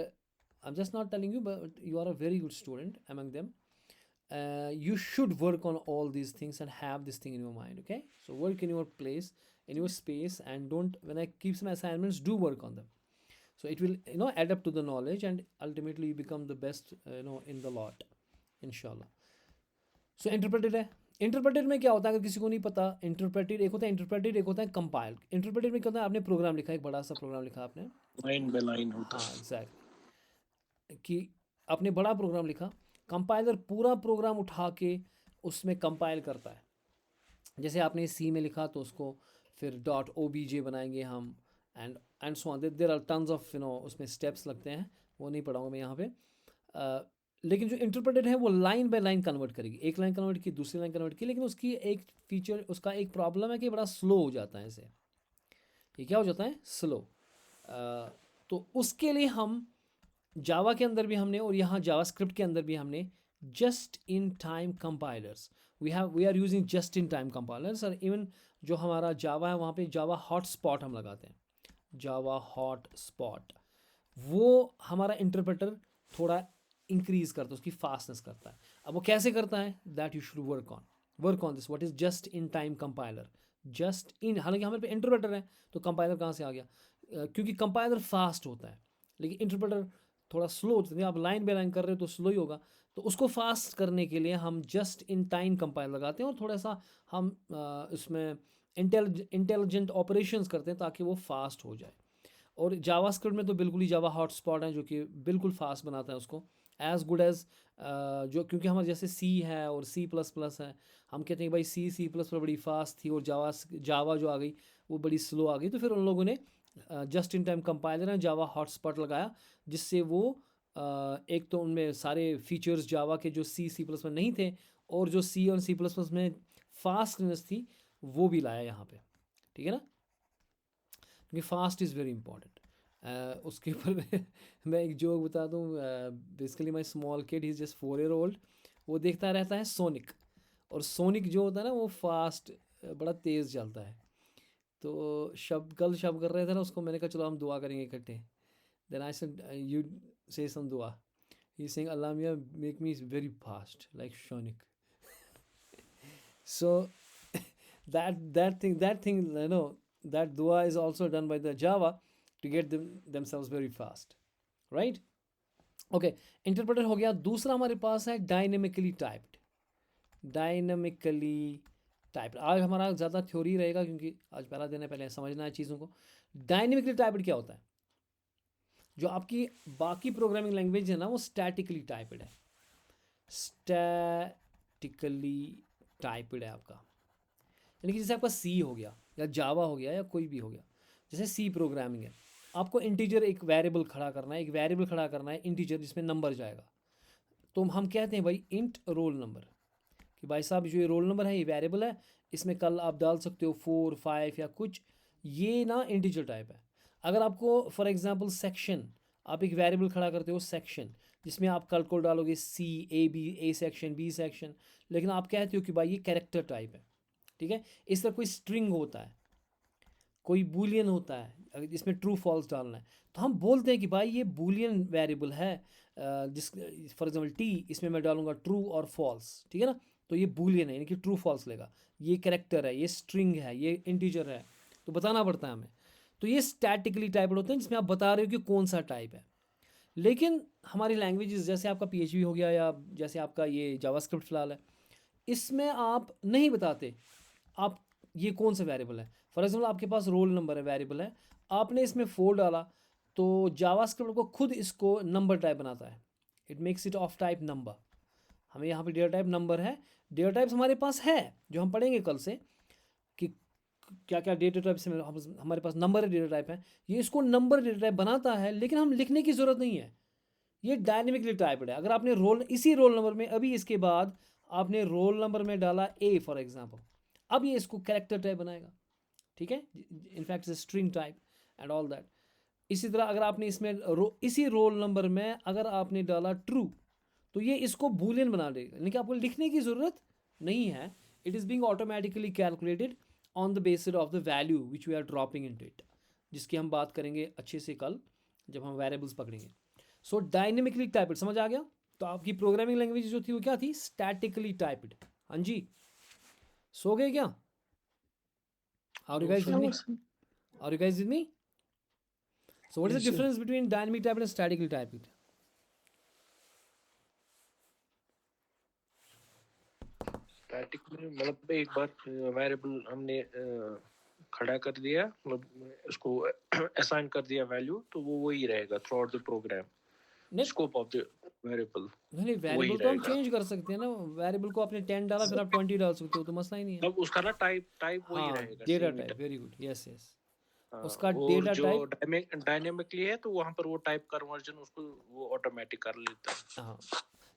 I'm just not telling you, but you are a very good student among them. You should work on all these things and have this thing in your mind, okay? So work in your place, in your space, and don't, when I keep some assignments, do work on them. So it will, add up to the knowledge, and ultimately you become the best, in the lot, inshallah. So interpreted है, interpreted में क्या होता है, अगर किसी को नहीं पता, इंटरप्रेटेड एक होता है इंटरप्रेटेड, एक होता है कंपाइल्ड। इंटरप्रेटेड में क्या होता है, आपने प्रोग्राम लिखा, एक बड़ा सा प्रोग्राम लिखा आपने, लाइन बाय लाइन होता हाँ है। एग्जैक्ट, कि आपने बड़ा प्रोग्राम लिखा, कंपाइलर पूरा प्रोग्राम उठा के उसमें कंपाइल करता है। जैसे आपने सी में लिखा तो उसको फिर .obj बनाएंगे हम, and so on, there are tons of उसमें स्टेप्स लगते हैं, वो नहीं पढ़ाऊंगा मैं यहाँ पे। लेकिन जो इंटरप्रेटेड है वो लाइन बाय लाइन कन्वर्ट करेगी, एक लाइन कन्वर्ट की, दूसरी लाइन कन्वर्ट की, लेकिन उसकी एक फीचर, उसका एक प्रॉब्लम है कि बड़ा स्लो हो जाता है इसे। ये क्या हो जाता है? स्लो। तो उसके लिए हम जावा के अंदर भी हमने, और यहाँ जावास्क्रिप्ट के अंदर भी हमने just in time compilers, we are using just in time compilers. और इवन जो हमारा जावा है वहाँ पे जावा हॉटस्पॉट हम लगाते हैं, जावा हॉटस्पॉट, वो हमारा इंटरप्रेटर थोड़ा इंक्रीज करता है, उसकी फास्टनेस करता है। अब वो कैसे करता है, that you should work on this, what is just in time compiler. Just in, हालांकि हमारे पे इंटरप्रेटर है तो कंपाइलर कहाँ से आ गया? क्योंकि कंपाइलर फास्ट होता है, लेकिन इंटरप्रेटर थोड़ा स्लो होता है। आप लाइन बाय लाइन कर रहे हो तो स्लो ही होगा, तो उसको फास्ट करने के लिए हम जस्ट इन टाइम कंपाइल लगाते हैं और थोड़ा सा हम इसमें इंटेलिजेंट ऑपरेशंस करते हैं ताकि वो फास्ट हो जाए। और जावास्क्रिप्ट में तो बिल्कुल ही जावा हॉटस्पॉट है जो कि बिल्कुल फास्ट बनाता है उसको, एज गुड एज जो, क्योंकि हमारे जैसे सी है और सी प्लस प्लस है, हम कहते हैं भाई सी प्लस प्लस बड़ी फास्ट थी और जावा जो आ गई वो बड़ी स्लो आ गई, तो फिर उन लोगों ने जस्ट इन टाइम कंपाइलर है जावा हॉटस्पॉट लगाया, जिससे वो एक तो उनमें सारे फीचर्स जावा के जो सी प्लस में नहीं थे और जो सी और सी प्लस प्लस में फास्टनेस थी वो भी लाया यहाँ पे, ठीक है ना, क्योंकि फास्ट इज़ वेरी इंपॉर्टेंट। उसके ऊपर मैं एक जोक बता दूँ, basically my small kid he is just 4 year old, वो देखता रहता है सोनिक, और सोनिक जो होता है ना वो फास्ट बड़ा तेज़ चलता है। तो कल शब कर रहे थे ना उसको, मैंने कहा चलो हम दुआ करेंगे इकट्ठे, then I said you say some दुआ, ही सेइंग अल्लाह मियां make me very fast like Sonic. So that thing you know, that dua is also done by the Java to get themselves very fast, right? Okay, interpreter हो गया। दूसरा हमारे पास है dynamically typed. Dynamically typed आज हमारा ज़्यादा theory रहेगा क्योंकि आज पहला दिन है, पहले समझना है चीज़ों को। डायनेमिकली टाइप्ड क्या होता है? जो आपकी बाकी प्रोग्रामिंग लैंग्वेज है ना वो स्टैटिकली टाइप्ड है, स्टैटिकली टाइप्ड है आपका, यानी कि जैसे आपका सी हो गया या जावा हो गया या कोई भी हो गया, जैसे सी प्रोग्रामिंग है, आपको इंटीजर एक वेरिएबल खड़ा करना है, एक वेरिएबल खड़ा करना है इंटीजर जिसमें नंबर जाएगा, तो हम कहते हैं भाई इंट रोल नंबर, कि भाई साहब जो ये रोल नंबर है ये वेरिएबल है, इसमें कल आप डाल सकते हो 4 5 या कुछ, ये ना इंटीजर टाइप है। अगर आपको फॉर एग्जांपल सेक्शन, आप एक वेरिएबल खड़ा करते हो सेक्शन, जिसमें आप कल को डालोगे सी ए सेक्शन बी सेक्शन, लेकिन आप कहते हो कि भाई ये कैरेक्टर टाइप है, ठीक है। इस तरह कोई स्ट्रिंग होता है, कोई बूलियन होता है, अगर इसमें ट्रू फॉल्स डालना है तो हम बोलते हैं कि भाई ये बूलियन वेरिएबल है, जिस फॉर एग्जांपल टी, इसमें मैं डालूंगा ट्रू और फॉल्स, ठीक है ना, तो ये बूलियन है यानी कि ट्रू फॉल्स लेगा। ये कैरेक्टर है, ये स्ट्रिंग है, ये इंटीजर है, तो बताना पड़ता है हमें। तो ये स्टैटिकली टाइप्ड होते हैं जिसमें आप बता रहे हो कि कौन सा टाइप है। लेकिन हमारी लैंग्वेजेस जैसे आपका PHP हो गया या जैसे आपका ये जावास्क्रिप्ट फिलहाल है, इसमें आप नहीं बताते आप ये कौन सा वेरिएबल है। फॉर एग्जाम्पल आपके पास रोल नंबर है, वेरिएबल है, आपने इसमें 4 डाला, तो जावास्क्रिप्ट को खुद इसको नंबर टाइप बनाता है, it makes it of type number. हमें यहाँ पे डेटा टाइप नंबर है, डेटा टाइप्स हमारे पास है जो हम पढ़ेंगे कल से कि क्या क्या डेटा टाइप्स में हमारे पास नंबर डेटा टाइप है, ये इसको नंबर डेटा टाइप बनाता है, लेकिन हम लिखने की ज़रूरत नहीं है, ये डायनेमिकली टाइप्ड है। अगर आपने इसी रोल नंबर में अभी इसके बाद आपने रोल नंबर में डाला ए फॉर एग्जाम्पल, अब ये इसको कैरेक्टर टाइप बनाएगा, ठीक है, in fact string type and all that. इसी तरह अगर आपने इसमें इसी रोल नंबर में अगर आपने डाला ट्रू, तो ये इसको बूलियन बना देगा, यानी कि आपको लिखने की ज़रूरत नहीं है, it is being automatically calculated on the basis of the value which we are dropping into it, जिसकी हम बात करेंगे अच्छे से कल जब हम वेरिएबल्स पकड़ेंगे। सो डायनेमिकली टाइप्ड समझ आ गया। तो आपकी प्रोग्रामिंग लैंग्वेज जो थी वो क्या थी? Statically typed. हाँ जी, सो गए क्या? Are you guys with me? Are you guys with me? So what is the Yes, sir. difference between dynamic typed and statically typed? Static में मतलब एक बार वेरिएबल हमने खड़ा कर दिया, मतलब उसको असाइन कर दिया वैल्यू, तो वो वही रहेगा थ्रू आउट द प्रोग्राम। नहीं स्कोप ऑफ द वेरिएबल नहीं, वेरिएबल तो हम चेंज कर सकते हैं ना, वेरिएबल को आपने 10 डाला फिर आप 20 डाल सकते हो, तो मसला ही नहीं है। तब उसका ना टाइप वही हाँ, रहेगा, डेटा सेम ही type, very good, yes yes, हाँ, उसका और डेटा जो टाइप। डायनेमिकली है तो वहाँ पर वो टाइप कन्वर्जन उसको वो ऑटोमेटिक कर लेता है। हाँ,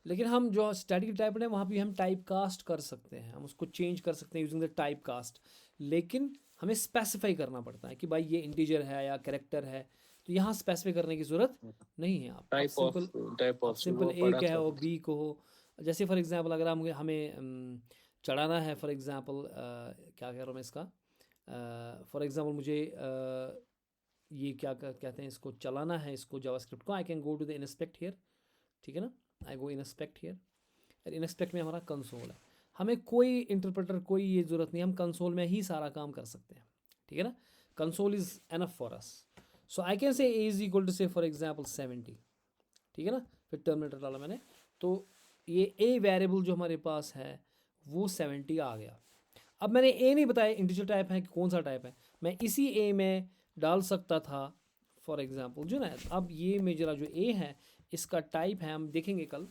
लेकिन हम जो स्टैटिक टाइप है वहाँ भी हम टाइप कास्ट कर सकते हैं, हम उसको चेंज कर सकते हैं यूजिंग द टाइप कास्ट, लेकिन हमें स्पेसिफाई करना पड़ता है कि भाई ये इंटीजर है या कैरेक्टर है, तो यहाँ स्पेसिफाई करने की ज़रूरत नहीं है। टाइप आप ऑफ सिंपल वो ए पढ़ा था। कहो, बी को हो, जैसे फॉर एग्जांपल अगर हमें चढ़ाना है, फॉर एग्जांपल क्या कह रहा हूँ मैं इसका, फॉर एग्जांपल मुझे ये क्या कहते हैं, इसको चलाना है, इसको जावास्क्रिप्ट को, I can go to the inspect here, ठीक है ना, आई गो इंस्पेक्ट हियर, और इंस्पेक्ट में हमारा कंसोल है, हमें कोई इंटरप्रेटर कोई ये ज़रूरत नहीं, हम कंसोल में ही सारा काम कर सकते हैं, ठीक है ना, console is enough for us. So I can say a is equal to say for example 70, ठीक है ना, फिर टर्मिनेटर डाला मैंने, तो ये ए वेरिएबल जो हमारे पास है वो 70 आ गया। अब मैंने ए नहीं बताया इंटीजर टाइप है कि कौन सा टाइप है, मैं इसी ए में डाल सकता था फॉर एग्जांपल जो ना। अब ये मेरा जो ए है इसका टाइप है, हम देखेंगे कल,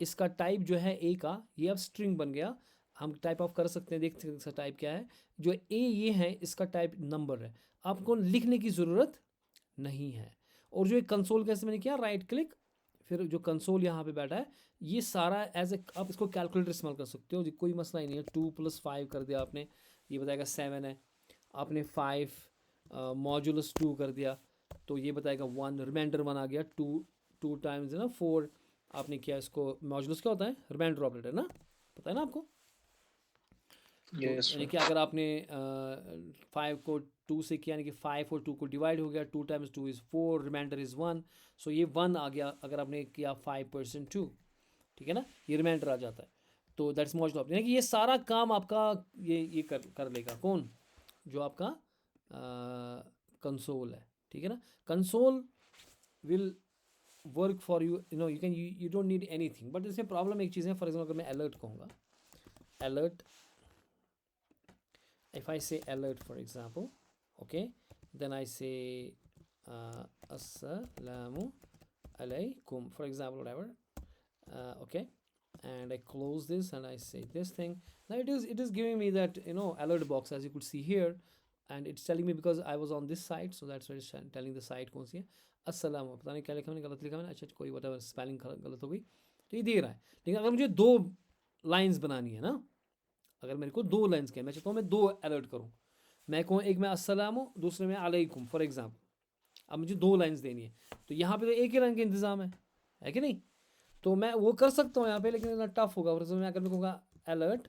इसका टाइप जो है ए का ये अब स्ट्रिंग बन गया। हम टाइप ऑफ कर सकते हैं, देख सकते हैं इसका टाइप क्या है। जो ए ये है इसका टाइप नंबर है, आपको लिखने की ज़रूरत नहीं है। और जो एक कंसोल कैसे मैंने किया, राइट क्लिक, फिर जो कंसोल यहाँ पे बैठा है ये सारा एज ए, आप इसको कैलकुलेटर इस्तेमाल कर सकते हो, कोई मसला ही नहीं है। 2 + 5 कर दिया आपने, ये बताएगा 7 है। आपने 5 मॉड्यूलस 2 कर दिया तो ये बताएगा 1, रिमाइंडर 1 आ गया। 2 टाइम्स है ना 4 आपने किया, इसको मॉड्यूलस क्या होता है, रिमाइंडर ऑपरेटर ना, पता है ना आपको। तो यस यानी कि अगर आपने 5 को 2 से किया, यानी कि 5 और 2 को डिवाइड हो गया, 2 टाइम्स 2 इज़ 4, रिमाइंडर इज़ 1, सो ये 1 आ गया। अगर आपने किया 5% 2, ठीक है ना, ये रिमाइंडर आ जाता है। तो दैट्स मॉड्यूल ऑपरेटर, यानी कि ये सारा काम आपका ये कर लेगा कौन, जो आपका कंसोल है, ठीक है ना। Console will work for you, you can, you don't need anything. But इसमें प्रॉब्लम एक चीज़ है, फॉर एग्जाम्पल अगर मैं अलर्ट कहूँगा, alert, if I say alert for example, okay, then I say assalamu alaikum for example, whatever, okay, and I close this and I say this thing. Now it is giving me that alert box, as you could see here, and it's telling me because I was on this site, so that's why it's telling the site कौन सी है, अस्सलाम, पता नहीं क्या लिखा मैंने, गलत लिखा मैंने, अच्छा कोई whatever स्पेलिंग गलत हो गई, तो ये दे रहा है। लेकिन अगर मुझे 2 लाइंस बनानी है ना, अगर मेरे को 2 लाइन्स के, मैं चाहता हूँ मैं 2 अलर्ट करूँ, मैं कहूँ एक में अस्सलाम, दूसरे में अलैकुम फॉर एग्जाम्पल। अब मुझे 2 लाइन्स देनी है, तो यहाँ पे तो एक ही लाइन का इंतज़ाम है कि नहीं, तो मैं वो कर सकता हूँ यहाँ पे, लेकिन इतना टफ होगा। और मैं अगर मैं कहूँगा अलर्ट,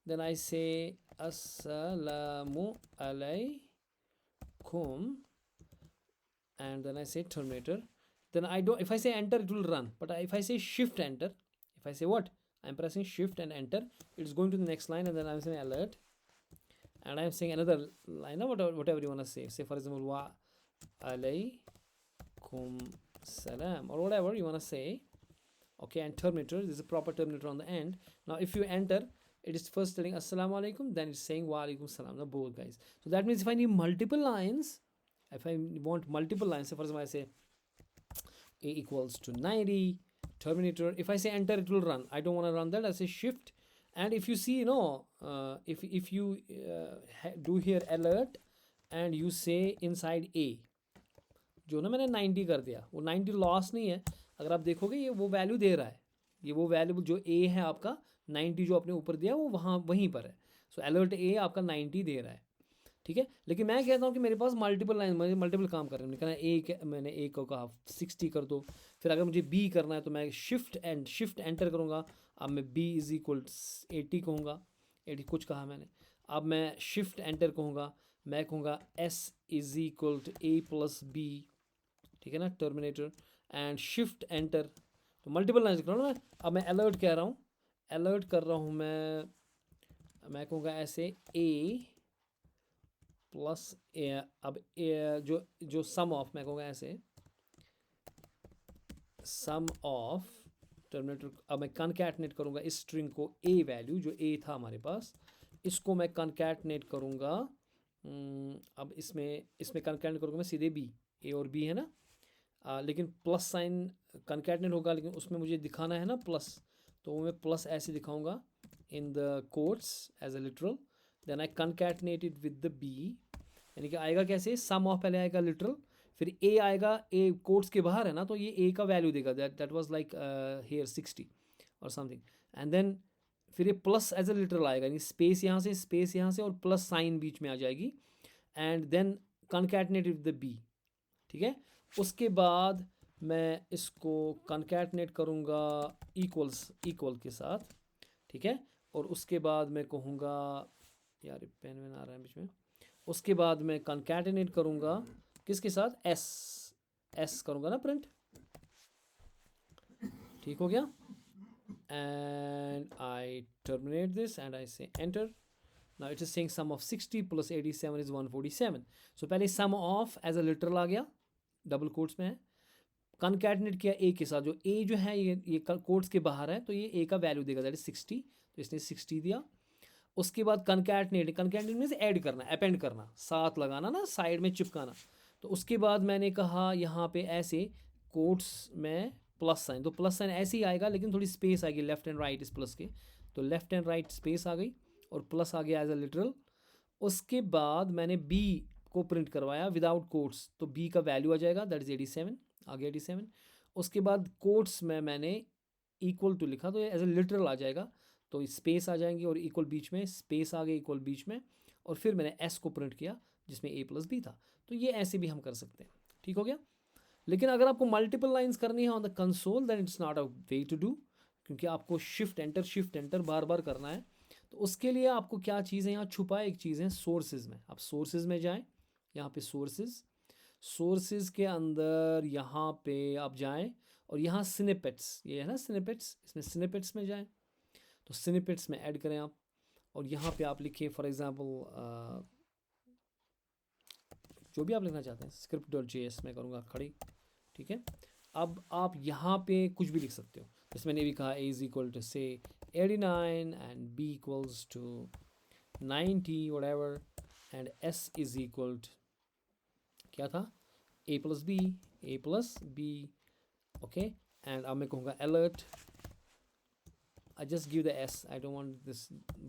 देन आई से अस्सलामु अलैकुम, and then I say terminator, then I don't, if I say enter it will run, but if I say shift enter, if I say what, I'm pressing shift and enter, it's going to the next line, and then I'm saying alert, and I'm saying another line, or whatever you want to say for example wa alaykum salam, or whatever you want to say, okay, and terminator, this is a proper terminator on the end. Now if you enter, it is first telling assalamu alaikum, then it's saying wa alaikum salam, now both guys. So that means if I need multiple lines, if I want multiple lines, so for example I say a equals to 90, terminator, if I say enter it will run, I don't want to run that, I say shift, and if you see if you do here alert and you say inside a, जो ना मैंने 90 कर दिया, वो 90 loss नहीं है, अगर आप देखोगे ये वो वैल्यू दे रहा है, ये वो वैल्यू जो a है आपका 90 जो आपने ऊपर दिया वो वहाँ वहीं पर है। सो अलर्ट a आपका 90 दे रहा है, ठीक है। लेकिन मैं कहता हूँ कि मेरे पास मल्टीपल लाइन, मुझे मल्टीपल काम कर रहे हैं, कहना मैंने ए को कहा 60 कर दो, फिर अगर मुझे बी करना है तो मैं शिफ्ट एंटर करूँगा, अब मैं बी इज़ इक्वल 80 कहूँगा, 80 कुछ कहा मैंने, अब मैं शिफ्ट एंटर कहूँगा, मैं कहूँगा s is equal to a plus b, ठीक है ना, टर्मिनेटर, एंड शिफ्ट एंटर, तो मल्टीपल लाइन कर रहा हूँ मैं। अब मैं अलर्ट कह रहा हूँ, अलर्ट कर रहा हूँ मैं कहूँगा ऐसे ए प्लस ए, अब ए, जो सम ऑफ, मैं कहूँगा ऐसे सम ऑफ टर्मिनेटर, अब मैं कनकैटनेट करूँगा इस स्ट्रिंग को, ए वैल्यू जो ए था हमारे पास, इसको मैं कनकैटनेट करूँगा, अब इसमें कनकैटनेट करूँगा मैं सीधे बी, ए और बी है ना, लेकिन प्लस साइन कनकैटनेट होगा, लेकिन उसमें मुझे दिखाना है ना प्लस, तो मैं प्लस ऐसे दिखाऊँगा in the quotes as a literal, then I concatenate it with the B, यानी कि आएगा कैसे, सम ऑफ पहले आएगा लिटरल, फिर ए आएगा, ए कोट्स के बाहर है ना, तो ये ए का वैल्यू देगा, दैट वाज लाइक हेयर 60 और समथिंग, एंड देन फिर ये प्लस एज अ लिटरल आएगा, यानी स्पेस यहाँ से और प्लस साइन बीच में आ जाएगी, and then concatenate with the B, ठीक है। उसके बाद मैं इसको कनकैटनेट करूँगा इक्वल के साथ, ठीक है, और उसके बाद मैं कहूँगा, यार पेन आ रहा है बीच में, उसके बाद मैं कनकैटिनेट करूँगा किसके साथ, एस करूँगा ना प्रिंट, ठीक हो गया, and I terminate this and I say enter. Now it is saying sum of 60 plus 87 is 147, so पहले sum of as a literal आ गया, डबल कोट्स में है, कनकैटिनेट किया ए के साथ, जो ए जो है ये कोट्स के बाहर है, तो ये ए का वैल्यू देगा, दैट इज 60, तो इसने 60 दिया। उसके बाद कनकैटिनेट मीन्स ऐड करना, अपेंड करना, साथ लगाना ना, साइड में चिपकाना। तो उसके बाद मैंने कहा यहाँ पे ऐसे कोट्स में प्लस साइन, तो प्लस साइन ऐसे ही आएगा लेकिन थोड़ी स्पेस आएगी लेफ्ट एंड राइट इस प्लस के, तो लेफ्ट एंड राइट स्पेस आ गई और प्लस आ गया एज अ लिटरल। उसके बाद मैंने बी को प्रिंट करवाया विदाउट कोट्स, तो बी का वैल्यू आ जाएगा, दैट इज 87, आ गया 87। उसके बाद कोट्स में मैंने इक्वल टू लिखा, तो एज अ लिटरल आ जाएगा, तो स्पेस आ जाएंगी और इक्वल बीच में, स्पेस आ गई इक्वल बीच में, और फिर मैंने एस को प्रिंट किया जिसमें ए प्लस बी था। तो ये ऐसे भी हम कर सकते हैं, ठीक हो गया। लेकिन अगर आपको मल्टीपल लाइंस करनी है on the console, then it's not a way to do, क्योंकि आपको शिफ्ट एंटर बार बार करना है। तो उसके लिए आपको क्या चीज़ है यहाँ छुपा है, एक चीज़ है सोर्सेज में। आप सोर्सेज में जाएं, यहाँ पे सोर्सेज के अंदर यहाँ पे आप जाएं और यहाँ स्निपेट्स, ये है ना स्निपेट्स, इसमें स्निपेट्स में जाएं, तो स्निपेट्स में ऐड करें आप, और यहाँ पे आप लिखिए फॉर एग्जांपल जो भी आप लिखना चाहते हैं, script.js में करूँगा खड़ी, ठीक है। अब आप यहाँ पे कुछ भी लिख सकते हो, जैसे मैंने भी कहा a is equal to say 89 and b equals to 90 whatever, and s is equal to क्या था, a plus b, okay. And अब मैं कहूँगा alert, I just give the S, I don't want this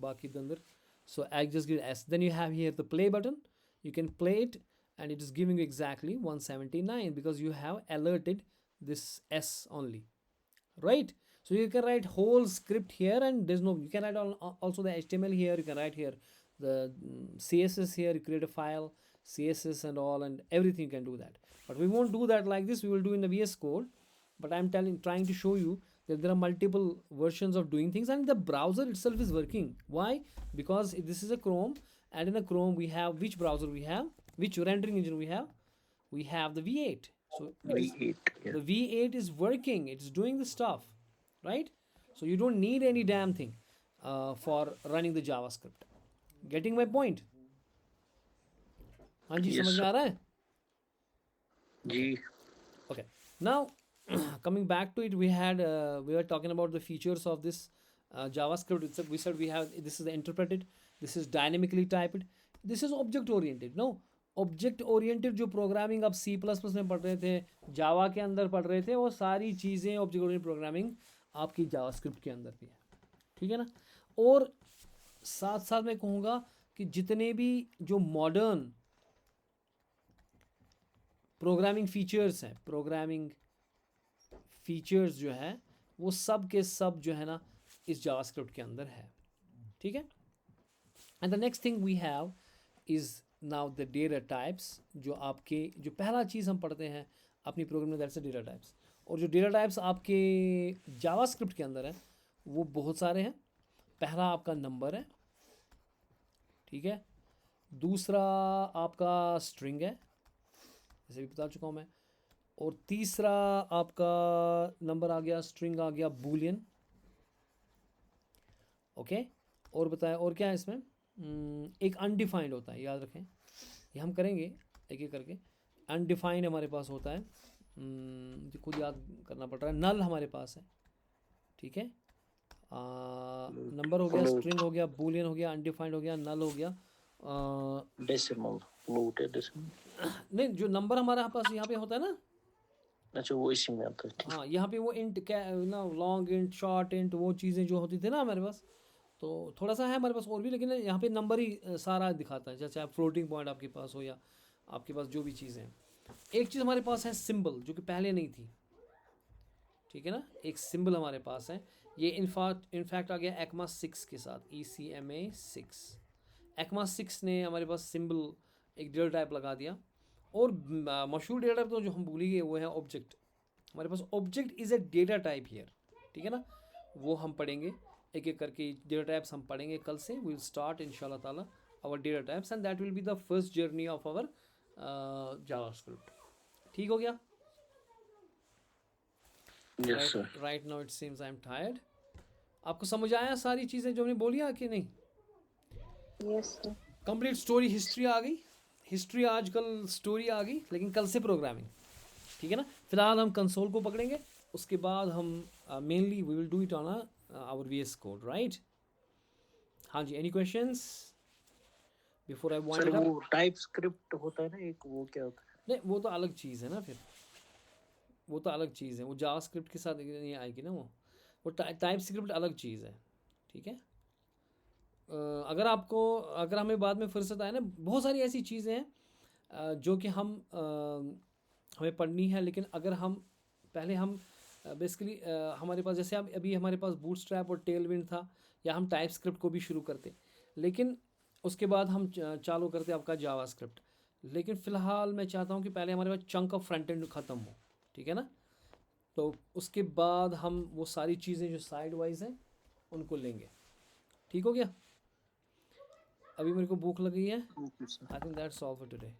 बाकी दंदर, so I just give S. Then you have here the play button, you can play it and it is giving you exactly 179 because you have alerted this S only, right? So you can write whole script here and there's no, you can write also the HTML here, you can write here the CSS here, you create a file, CSS and all, and everything you can do that. But we won't do that like this, we will do in the VS Code. But I'm trying to show you that there are multiple versions of doing things and the browser itself is working. Why? Because this is a Chrome, and in a Chrome we have, which browser we have, which rendering engine we have the V8. So V8, yeah. the V8 is working, it's doing the stuff, right? So you don't need any damn thing for running the JavaScript. Getting my point? हाँ जी, Yes, समझ में sir. आ रहा है? जी. Okay, now coming back to it, we were talking about the features of this JavaScript itself. We said we have, this is the interpreted, this is dynamically typed, this is object oriented. No, object oriented जो programming आप C++ में पढ़ रहे थे, जावा के अंदर पढ़ रहे थे, वो सारी चीज़ें ऑब्जेक्ट ओरिएंटेड प्रोग्रामिंग आपकी जावास्क्रिप्ट के अंदर भी है, ठीक है ना। और साथ साथ मैं कहूँगा कि जितने भी जो मॉडर्न प्रोग्रामिंग फीचर्स हैं, प्रोग्रामिंग फीचर्स जो है वो सब के सब जो है ना इस जावास्क्रिप्ट के अंदर है, ठीक है। And the next thing we have is now the data types, जो आपके जो पहला चीज़ हम पढ़ते हैं अपनी प्रोग्राम में, दैट्स डेटा टाइप्स। और जो डेटा टाइप्स आपके जावास्क्रिप्ट के अंदर है वो बहुत सारे हैं। पहला आपका नंबर है, ठीक है। दूसरा आपका स्ट्रिंग है, जैसे भी बता चुका हूँ मैं। और तीसरा आपका नंबर आ गया, स्ट्रिंग आ गया, बूलियन, ओके। और बताएं और क्या है इसमें, एक अनडिफाइंड होता है, याद रखें, ये हम करेंगे एक एक करके। अनडिफाइंड हमारे पास होता है, मुझे खुद याद करना पड़ रहा है, नल हमारे पास है, ठीक है। नंबर हो गया, स्ट्रिंग हो गया, बूलियन हो गया, अनडिफाइंड हो गया, नल हो गया, डेसिमल फ्लोट है, डेसिमल नहीं, जो नंबर हमारे पास यहाँ पे होता है ना, अच्छा वो इसी में आता है। हाँ, यहाँ पे वो इंट क्या ना, लॉन्ग इंट, शॉर्ट इंट, वो चीज़ें जो होती थी ना हमारे पास, तो थोड़ा सा है हमारे पास और भी, लेकिन यहाँ पे नंबर ही सारा दिखाता है, जैसे आप फ्लोटिंग पॉइंट आपके पास हो या आपके पास जो भी चीज़ें हैं। एक चीज़ हमारे पास है सिंबल, जो कि पहले नहीं थी, ठीक है ना, एक सिंबल हमारे पास है। ये इनफैक्ट आ गया ECMA 6 के साथ, ECMA 6। ECMA 6 ने हमारे पास सिंबल एक डेटा टाइप लगा दिया। और मशहूर डेटा टाइप तो जो हम भूल ही गए वो है ऑब्जेक्ट। हमारे पास object is a data type here, ठीक है ना, वो हम पढ़ेंगे एक एक करके। डेटा टाइप्स हम पढ़ेंगे कल से, वी विल स्टार्ट इंशाल्लाह ताला our data types, and that will be the first journey of our JavaScript. ठीक हो गया? Yes sir. Right now it seems I am tired. आपको समझ आया सारी चीज़ें जो हमने बोली कि नहीं? Yes sir. Complete story, history आ गई। हिस्ट्री आजकल स्टोरी आ गई, लेकिन कल से प्रोग्रामिंग। ठीक है ना। फिलहाल हम कंसोल को पकड़ेंगे, उसके बाद हम mainly we will do it on our V S code, right. हाँ जी, any questions before I wind sir it up? वो टाइप स्क्रिप्ट होता है ना एक, वो क्या होता है? नहीं, वो तो अलग चीज़ है ना, फिर वो तो अलग चीज़ है, वो जावास्क्रिप्ट के साथ नहीं आएगी ना, वो टाइप स्क्रिप्ट अलग चीज़ है, ठीक है। अगर आपको, अगर हमें बाद में फुर्सत आए ना, बहुत सारी ऐसी चीज़ें हैं जो कि हम हमें पढ़नी है, लेकिन अगर हम पहले हम बेसिकली हमारे पास जैसे अब अभी हमारे पास बूटस्ट्रैप और टेलविंड था, या हम टाइप स्क्रिप्ट को भी शुरू करते, लेकिन उसके बाद हम चालू करते आपका जावास्क्रिप्ट। लेकिन फ़िलहाल मैं चाहता हूँ कि पहले हमारे पास चंक ऑफ फ्रंट एंड ख़त्म हो, ठीक है ना। तो उसके बाद हम वो सारी चीज़ें जो साइड वाइज हैं उनको लेंगे, ठीक हो गया। अभी मेरे को भूख लगी है, okay sir. I think that's all for today.